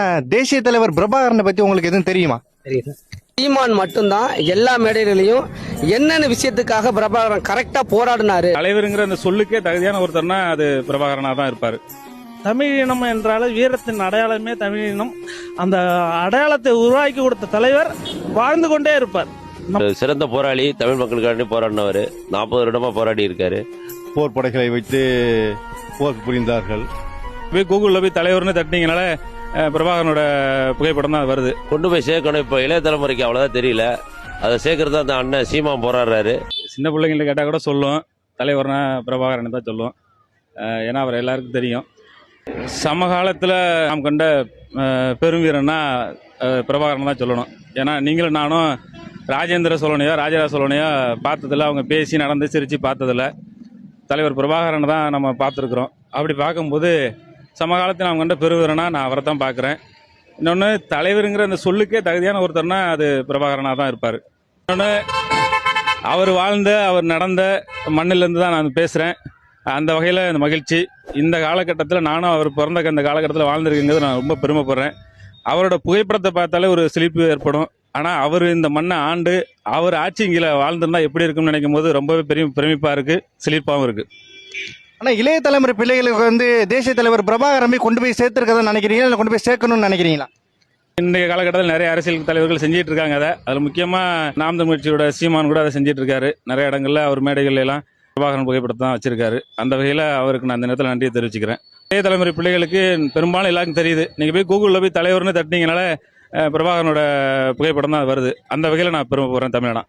தேசிய தலைவர் பிரபாகரனை பத்தி உங்களுக்கு எதுவும் தெரியுமா? தெரியுது. சீமான் மட்டும்தான் எல்லா மேடைகளிலையும் என்னென்ன விஷயத்துக்காக பிரபாகரன் கரெக்டா போராடினாரு. தலைவருங்கிற அந்த சொல்லுக்கே தகுதியான ஒருத்தர்னா அது பிரபாகரனா தான் இருப்பாரு. தமிழினம் என்றால வீரத்தின் அடையாளமே தமிழினம். அந்த அடையாளத்தை உருவாக்கி கொடுத்த தலைவர் வாழ்ந்து கொண்டே இருப்பார். சிறந்த போராளி, தமிழ் மக்களுக்காண்டி போராடினவர். 40 வருடமா போராடி இருக்காரு. போர் படைகளை வைத்து போர் புரிந்தார்கள். போய் கூகுள்ல போய் தலைவர்னு தட்டினீங்கனால பிரபாகரனோட புகைப்படம் தான் வருது. கொண்டு போய் சேர்க்கணும். இப்ப இளைய தலைமுறைக்கு அவ்வளவுதான் தெரியல. அதை சேர்க்கறது அந்த அண்ணன் சீமான் போராடுறாரு. சின்ன பிள்ளைங்கள்ட்ட கேட்டா கூட சொல்லும் தலைவர்னா பிரபாகரன் தான் சொல்லுவோம். ஏன்னா அவர் எல்லாருக்கும் தெரியும். சமகாலத்தில் நாம் கண்ட பெருவீரன்னா பிரபாகரன் தான் சொல்லணும். ஏன்னா நீங்களும் நானும் ராஜேந்திர சோழனையோ ராஜராஜ சோழனையோ பார்த்ததில்ல, அவங்க பேசி நடந்து சிரித்து பார்த்ததில்ல. தலைவர் பிரபாகரனை தான் நம்ம பார்த்துருக்குறோம். அப்படி பார்க்கும்போது சமகாலத்தில் நாம் கண்ட பெருவீரனா நான் அவரை தான் பார்க்குறேன். இன்னொன்று, தலைவருங்கிற அந்த சொல்லுக்கே தகுதியான ஒருத்தர்னா அது பிரபாகரனாக தான் இருப்பார். இன்னொன்று, அவர் வாழ்ந்த அவர் நடந்த மண்ணிலேருந்து தான் நான் பேசுகிறேன். அந்த வகையில் இந்த மகிழ்ச்சி. இந்த காலகட்டத்தில் நானும் அவர் பிறந்த அந்த காலகட்டத்தில் வாழ்ந்துருக்குங்கிறது நான் ரொம்ப பெருமைப்படுறேன். அவரோட புகைப்படத்தை பார்த்தாலே ஒரு சிலிப்பு ஏற்படும். ஆனால் அவர் இந்த மண்ணை ஆண்டு அவர் ஆட்சிங்கில வாழ்ந்திருந்தா எப்படி இருக்குன்னு நினைக்கும் போது ரொம்பவே பெரிய பிரமிப்பாக இருக்குது, சிலிர்ப்பாகவும் இருக்குது. ஆனால் இளைய தலைமுறை பிள்ளைகளுக்கு தேசிய தலைவர் பிரபாகரனை கொண்டு போய் சேர்த்துருக்கதா நினைக்கிறீங்களா, இல்லை கொண்டு போய் சேர்க்கணும்னு நினைக்கிறீங்களா? இன்றைய காலகட்டத்தில் நிறைய அரசியல் தலைவர்கள் செஞ்சிட்டு இருக்காங்க. அதில் முக்கியமாக நாம் தமிழ் கட்சியோட சீமான் கூட அதை செஞ்சிட்டு இருக்காரு. நிறைய இடங்கள்ல அவர் மேடைகள் எல்லாம் பிரபாகரன் புகைப்படத்தை தான் வச்சிருக்காரு. அந்த வகையில் அவருக்கு நான் அந்த நேரத்தில் நன்றியை தெரிவிச்சுக்கிறேன். இளைய தலைமுறை பிள்ளைகளுக்கு பெரும்பாலும் எல்லாருக்கும் தெரியுது. நீங்கள் போய் கூகுளில் போய் தலைவர்னு தட்டினீங்கனால பிரபாகரனோட புகைப்படம் தான் வருது. அந்த வகையில் நான் பெருமைப்படுறேன் தமிழனா.